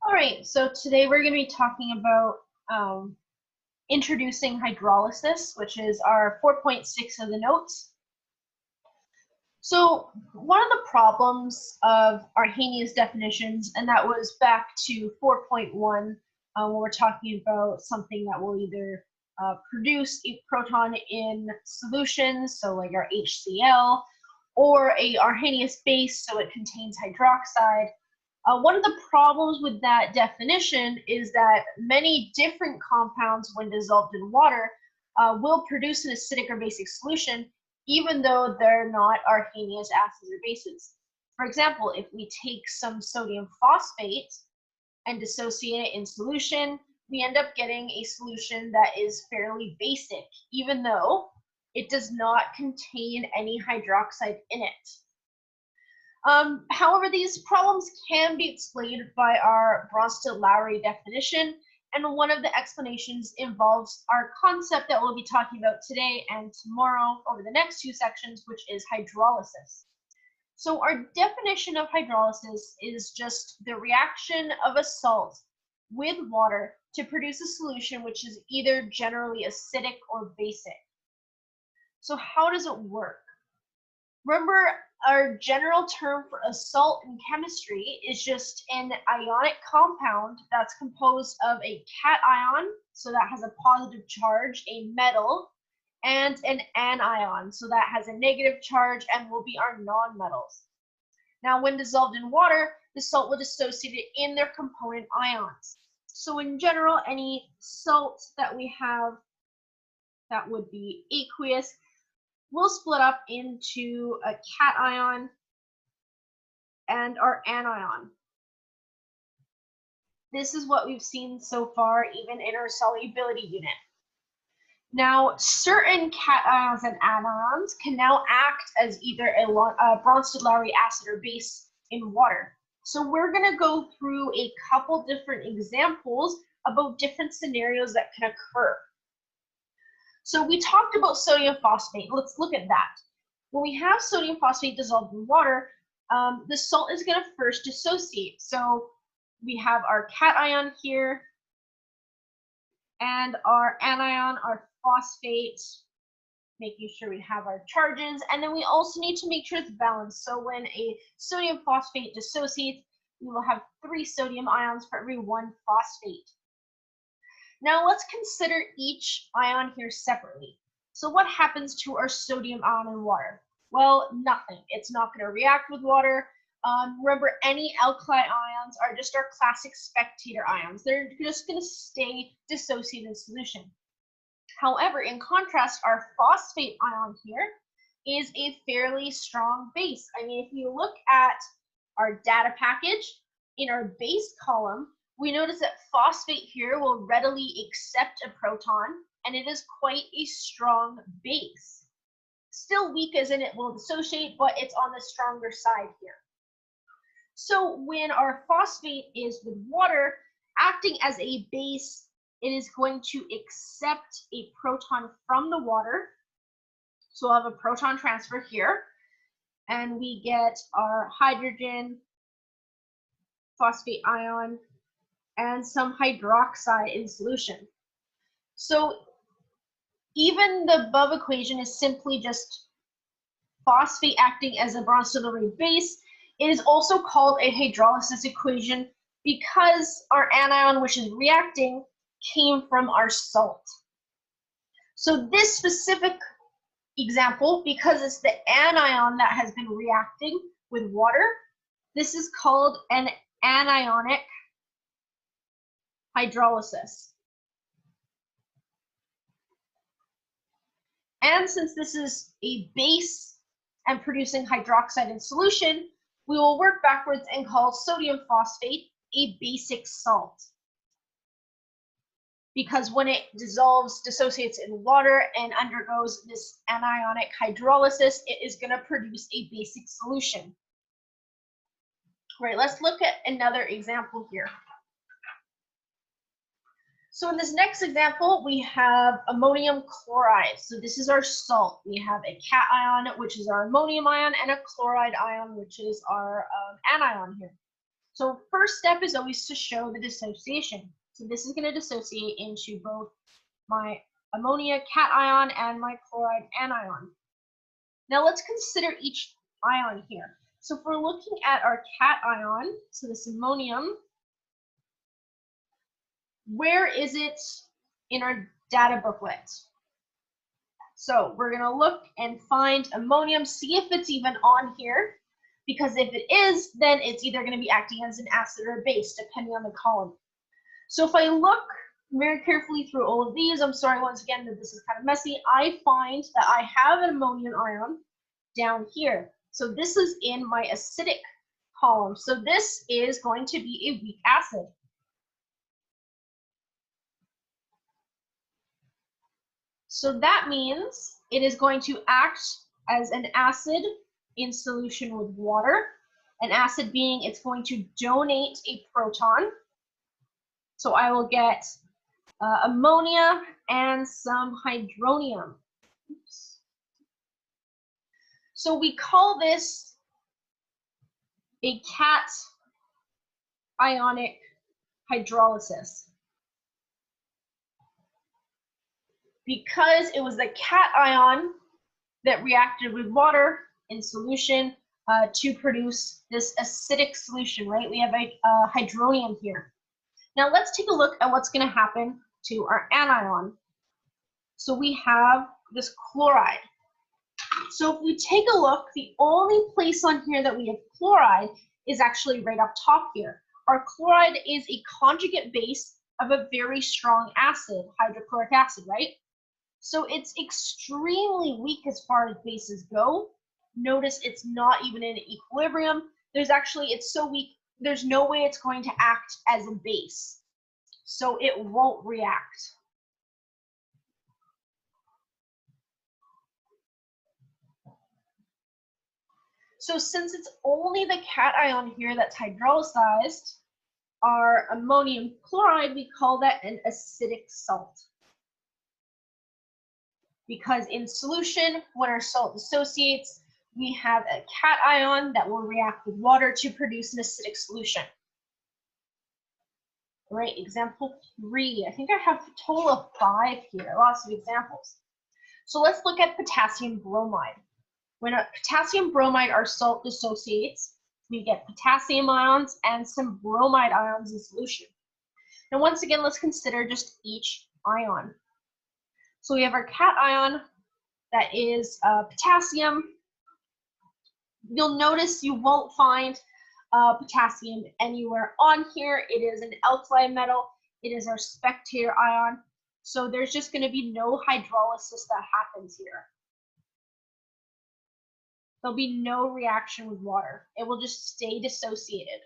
All right, so today we're going to be talking about introducing hydrolysis, which is our 4.6 of the notes. So one of the problems of Arrhenius definitions, and that was back to 4.1, when we're talking about something that will either produce a proton in solution, so like our HCl, or a Arrhenius base, so it contains hydroxide. One of the problems with that definition is that many different compounds, when dissolved in water, will produce an acidic or basic solution, even though they're not Arrhenius acids or bases. For example, if we take some sodium phosphate and dissociate it in solution, we end up getting a solution that is fairly basic, even though it does not contain any hydroxide in it. However, these problems can be explained by our Bronsted-Lowry definition, and one of the explanations involves our concept that we'll be talking about today and tomorrow over the next two sections, which is hydrolysis. So our definition of hydrolysis is just the reaction of a salt with water to produce a solution which is either generally acidic or basic. So how does it work? Remember, our general term for a salt in chemistry is just an ionic compound that's composed of a cation, so that has a positive charge, a metal, and an anion, so that has a negative charge and will be our nonmetals. Now, when dissolved in water, the salt will dissociate it in their component ions. So in general, any salt that we have that would be aqueous will split up into a cation and our anion. This is what we've seen so far, even in our solubility unit. Now, certain cations and anions can now act as either a Bronsted-Lowry acid or base in water. So we're going to go through a couple different examples about different scenarios that can occur. So we talked about sodium phosphate. Let's look at that. When we have sodium phosphate dissolved in water, the salt is going to first dissociate. So we have our cation here and our anion, our phosphate, making sure we have our charges. And then we also need to make sure it's balanced. So when a sodium phosphate dissociates, we will have 3 sodium ions for every 1 phosphate. Now let's consider each ion here separately. So what happens to our sodium ion in water? Well, nothing. It's not going to react with water. Remember, any alkali ions are just our classic spectator ions. They're just going to stay dissociated in solution. However, in contrast, our phosphate ion here is a fairly strong base. I mean, if you look at our data package, in our base column, we notice that phosphate here will readily accept a proton, and it is quite a strong base. Still weak as in it will dissociate, but it's on the stronger side here. So when our phosphate is with water, acting as a base, it is going to accept a proton from the water. So we'll have a proton transfer here, and we get our hydrogen, phosphate ion, and some hydroxide in solution. So even the above equation is simply just phosphate acting as a Bronsted-Lowry base. It is also called a hydrolysis equation because our anion, which is reacting, came from our salt. So this specific example, because it's the anion that has been reacting with water, this is called an anionic hydrolysis. And since this is a base and producing hydroxide in solution, we will work backwards and call sodium phosphate a basic salt. Because when it dissolves, dissociates in water, and undergoes this anionic hydrolysis, it is going to produce a basic solution. Right, let's look at another example here. So in this next example, we have ammonium chloride. So this is our salt. We have a cation, which is our ammonium ion, and a chloride ion, which is our anion here. So first step is always to show the dissociation. So this is going to dissociate into both my ammonia cation and my chloride anion. Now let's consider each ion here. So if we're looking at our cation, so this ammonium, where is it in our data booklet? So we're going to look and find ammonium, see if it's even on here, because if it is, then it's either going to be acting as an acid or a base, depending on the column. So if I look very carefully through all of these, I'm sorry once again that this is kind of messy, I find that I have an ammonium ion down here. So this is in my acidic column. So this is going to be a weak acid. So that means it is going to act as an acid in solution with water. An acid being it's going to donate a proton. So I will get ammonia and some hydronium. Oops. So we call this a cation hydrolysis. Because it was the cation that reacted with water in solution to produce this acidic solution, right? We have a hydronium here. Now let's take a look at what's going to happen to our anion. So we have this chloride. So if we take a look, the only place on here that we have chloride is actually right up top here. Our chloride is a conjugate base of a very strong acid, hydrochloric acid, right? So it's extremely weak as far as bases go. Notice it's not even in equilibrium. It's so weak, there's no way it's going to act as a base. So it won't react. So since it's only the cation here that's hydrolyzed, our ammonium chloride, we call that an acidic salt. Because in solution, when our salt dissociates, we have a cation that will react with water to produce an acidic solution. All right, example 3. I think I have a total of 5 here, lots of examples. So let's look at potassium bromide. When a potassium bromide, our salt dissociates, we get potassium ions and some bromide ions in solution. Now once again, let's consider just each ion. So we have our cation that is potassium. You'll notice you won't find potassium anywhere on here. It is an alkali metal. It is our spectator ion. So there's just going to be no hydrolysis that happens here. There'll be no reaction with water. It will just stay dissociated.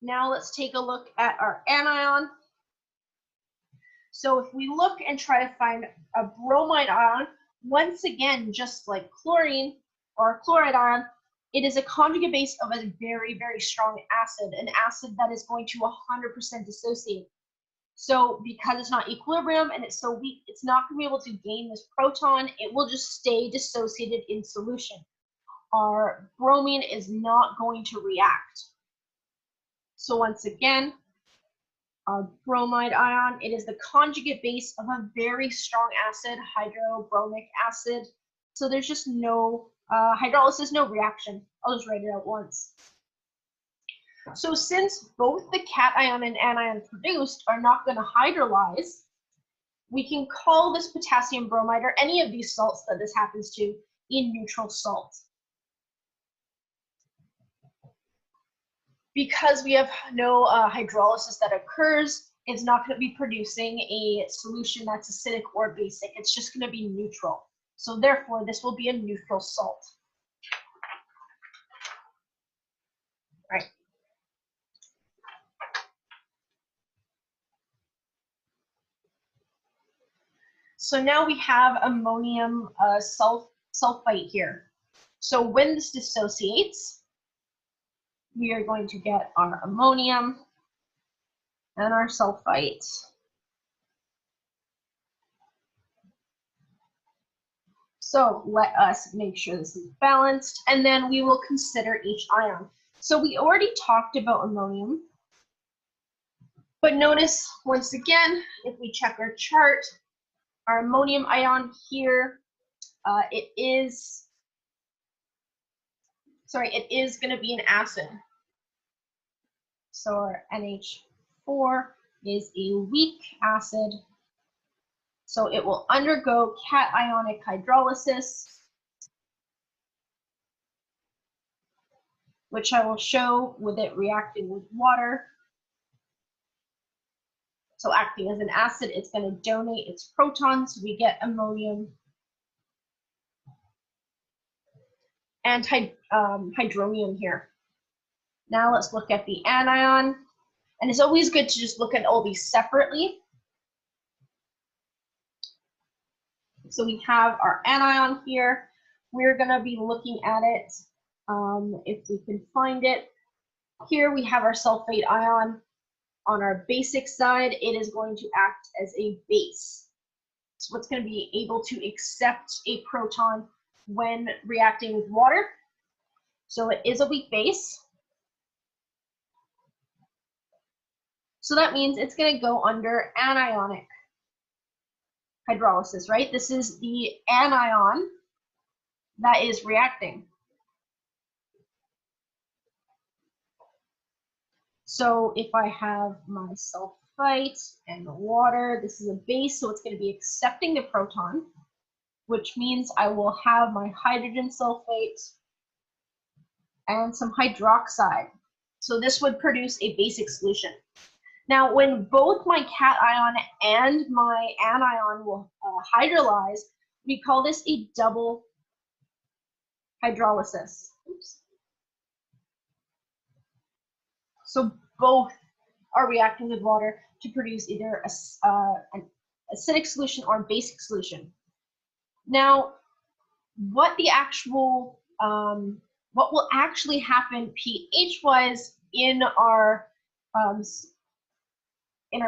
Now let's take a look at our anion. So if we look and try to find a bromide ion, once again, just like chlorine or chloride ion, it is a conjugate base of a very, very strong acid, an acid that is going to 100% dissociate. So because it's not equilibrium and it's so weak, it's not going to be able to gain this proton. It will just stay dissociated in solution. Our bromine is not going to react. So once again, our bromide ion, it is the conjugate base of a very strong acid, hydrobromic acid. So there's just no hydrolysis, no reaction. I'll just write it out once. So since both the cation and anion produced are not going to hydrolyze, we can call this potassium bromide or any of these salts that this happens to a neutral salt. Because we have no hydrolysis that occurs, it's not going to be producing a solution that's acidic or basic. It's just going to be neutral. So therefore, this will be a neutral salt. Right. So now we have ammonium sulfite here. So when this dissociates, we are going to get our ammonium and our sulfite. So let us make sure this is balanced, and then we will consider each ion. So we already talked about ammonium, but notice once again, if we check our chart, our ammonium ion here, it is going to be an acid. So our NH4 is a weak acid. So it will undergo cationic hydrolysis, which I will show with it reacting with water. So acting as an acid, it's going to donate its protons. We get ammonium and hydronium here. Now let's look at the anion. And it's always good to just look at all these separately. So we have our anion here. We're going to be looking at it if we can find it. Here we have our sulfate ion. On our basic side, it is going to act as a base. So it's going to be able to accept a proton when reacting with water. So it is a weak base. So that means it's going to go under anionic hydrolysis, right? This is the anion that is reacting. So if I have my sulfite and the water, this is a base, so it's going to be accepting the proton, which means I will have my hydrogen sulfate and some hydroxide. So this would produce a basic solution. Now, when both my cation and my anion will hydrolyze, we call this a double hydrolysis. Oops. So both are reacting with water to produce either an acidic solution or a basic solution. Now, what will actually happen pH-wise in our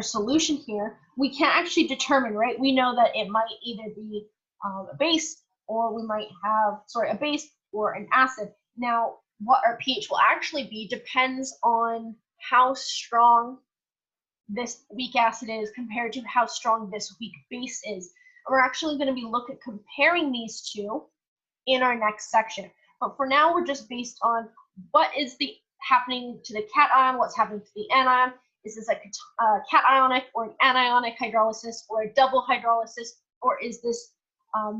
solution here, we can't actually determine, right? We know that it might either be a base, or we might have, a base or an acid. Now, what our pH will actually be depends on how strong this weak acid is compared to how strong this weak base is. We're actually going to be looking at comparing these two in our next section. But for now, we're just based on what is happening to the cation, what's happening to the anion. Is this a cationic or an anionic hydrolysis, or a double hydrolysis, or is this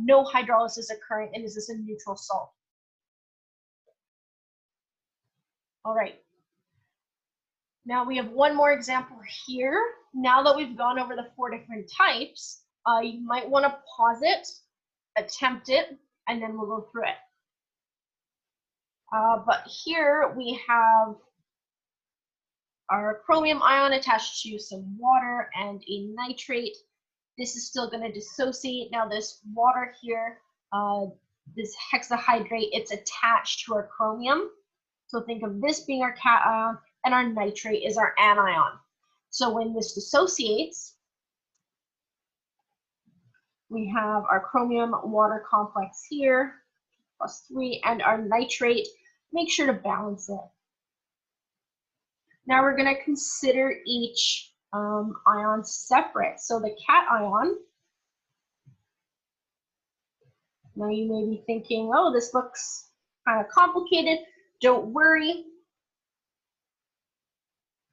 no hydrolysis occurring, and is this a neutral salt? All right. Now we have one more example here. Now that we've gone over the 4 different types, you might want to pause it, attempt it, and then we'll go through it. But here we have our chromium ion attached to some water and a nitrate. This is still going to dissociate. Now this water here, this hexahydrate, it's attached to our chromium. So think of this being our cation, and our nitrate is our anion. So when this dissociates, we have our chromium water complex here, +3, and our nitrate. Make sure to balance it. Now we're going to consider each ion separate. So the cation, now you may be thinking, oh, this looks kind of complicated. Don't worry.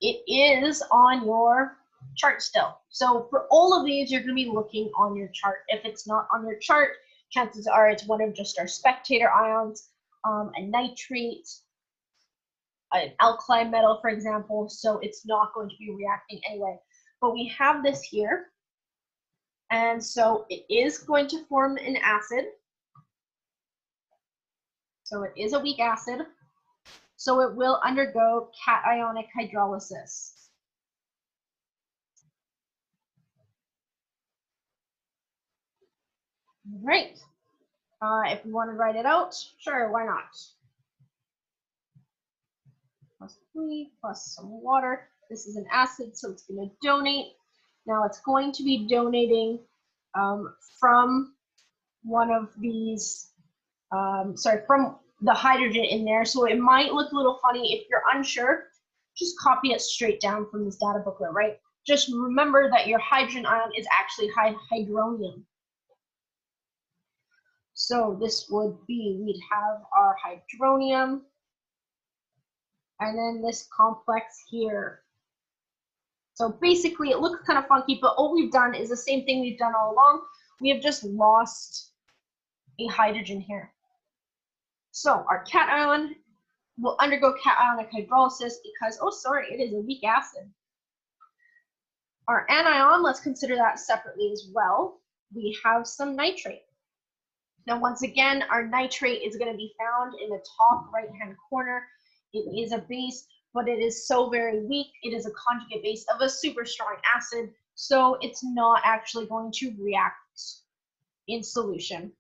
It is on your chart still. So for all of these, you're going to be looking on your chart. If it's not on your chart, chances are it's one of just our spectator ions, a nitrate, an alkali metal, for example, so it's not going to be reacting anyway. But we have this here, and so it is going to form an acid. So it is a weak acid, so it will undergo cationic hydrolysis. All right. If we want to write it out, sure, why not? +3 plus some water. This is an acid, so it's going to donate. Now it's going to be donating from one of these, from the hydrogen in there. So it might look a little funny. If you're unsure, just copy it straight down from this data booklet, right? Just remember that your hydrogen ion is actually hydronium. So this would be, we'd have our hydronium, and then this complex here. So basically it looks kind of funky, but all we've done is the same thing we've done all along. We have just lost a hydrogen here. So our cation will undergo cationic hydrolysis because, oh sorry, it is a weak acid. Our anion, let's consider that separately as well. We have some nitrate. Now once again, our nitrate is going to be found in the top right-hand corner. It is a base, but it is so very weak. It is a conjugate base of a super strong acid, so it's not actually going to react in solution.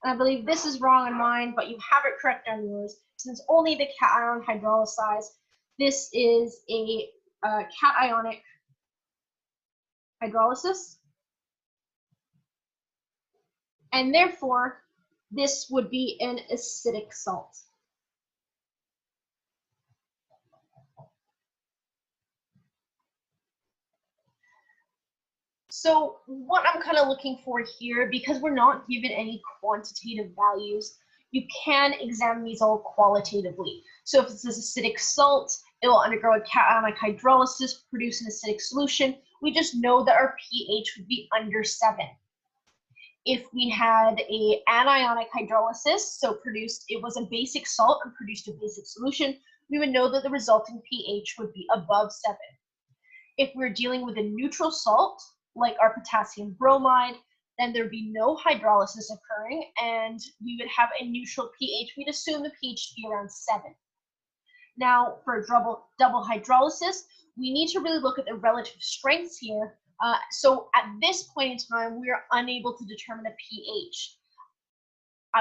And I believe this is wrong on mine, but you have it correct on yours. Since only the cation hydrolyzes, this is a cationic hydrolysis. And therefore, this would be an acidic salt. So what I'm kind of looking for here, because we're not given any quantitative values, you can examine these all qualitatively. So if it's this acidic salt, it will undergo a cationic hydrolysis, produce an acidic solution. We just know that our pH would be under 7. If we had a anionic hydrolysis, so it was a basic salt and produced a basic solution, we would know that the resulting pH would be above 7. If we're dealing with a neutral salt, like our potassium bromide, then there'd be no hydrolysis occurring and we would have a neutral pH. We'd assume the pH to be around 7. Now, for double hydrolysis, we need to really look at the relative strengths here. So at this point in time, we are unable to determine a pH.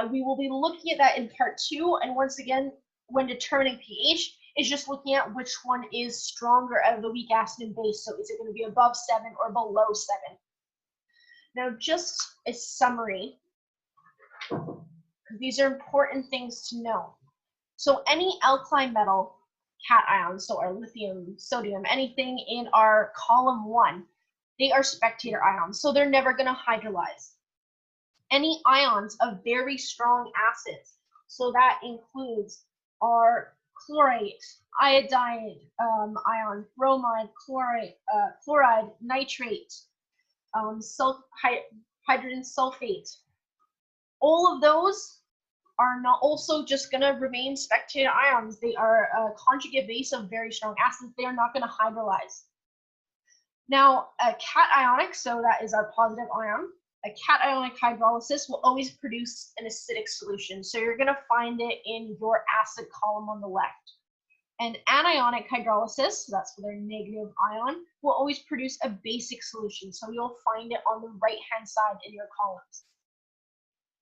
We will be looking at that in part 2, and once again, when determining pH, is just looking at which one is stronger out of the weak acid and base. So is it going to be above 7 or below 7? Now, just a summary, because these are important things to know. So any alkali metal cation, so our lithium, sodium, anything in our column 1, they are spectator ions, so they're never going to hydrolyze. Any ions of very strong acids, so that includes our chlorate, iodide ion, bromide, chloride, nitrate, hydrogen sulfate. All of those are not also just going to remain spectator ions. They are a conjugate base of very strong acids. They are not going to hydrolyze. Now, a cationic, so that is our positive ion, a cationic hydrolysis will always produce an acidic solution. So you're going to find it in your acid column on the left. And anionic hydrolysis, so that's for their negative ion, will always produce a basic solution. So you'll find it on the right-hand side in your columns.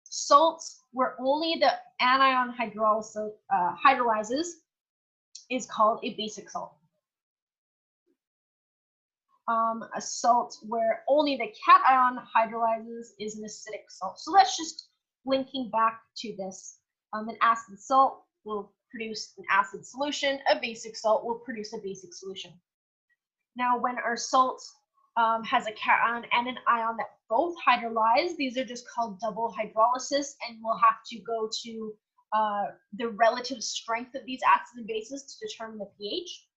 Salts, where only the anion hydrolyzes, is called a basic salt. A salt where only the cation hydrolyzes is an acidic salt. So that's just linking back to this. An acid salt will produce an acid solution. A basic salt will produce a basic solution. Now, when our salt has a cation and an ion that both hydrolyze, these are just called double hydrolysis, and we'll have to go to the relative strength of these acids and bases to determine the pH.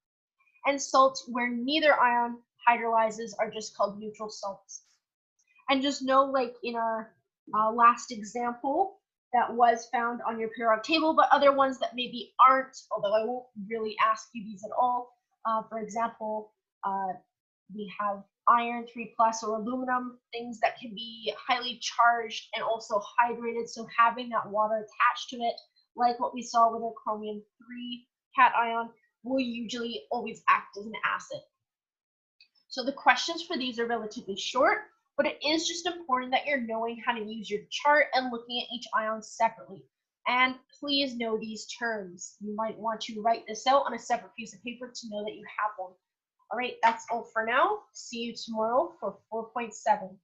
And salts where neither ion hydrolyzes are just called neutral salts. And just know, like in our last example that was found on your periodic table, but other ones that maybe aren't, although I won't really ask you these at all. For example, we have iron 3+ or aluminum, things that can be highly charged and also hydrated, so having that water attached to it, like what we saw with our chromium 3 cation, will usually always act as an acid. So the questions for these are relatively short, but it is just important that you're knowing how to use your chart and looking at each ion separately. And please know these terms. You might want to write this out on a separate piece of paper to know that you have them. All right, that's all for now. See you tomorrow for 4.7.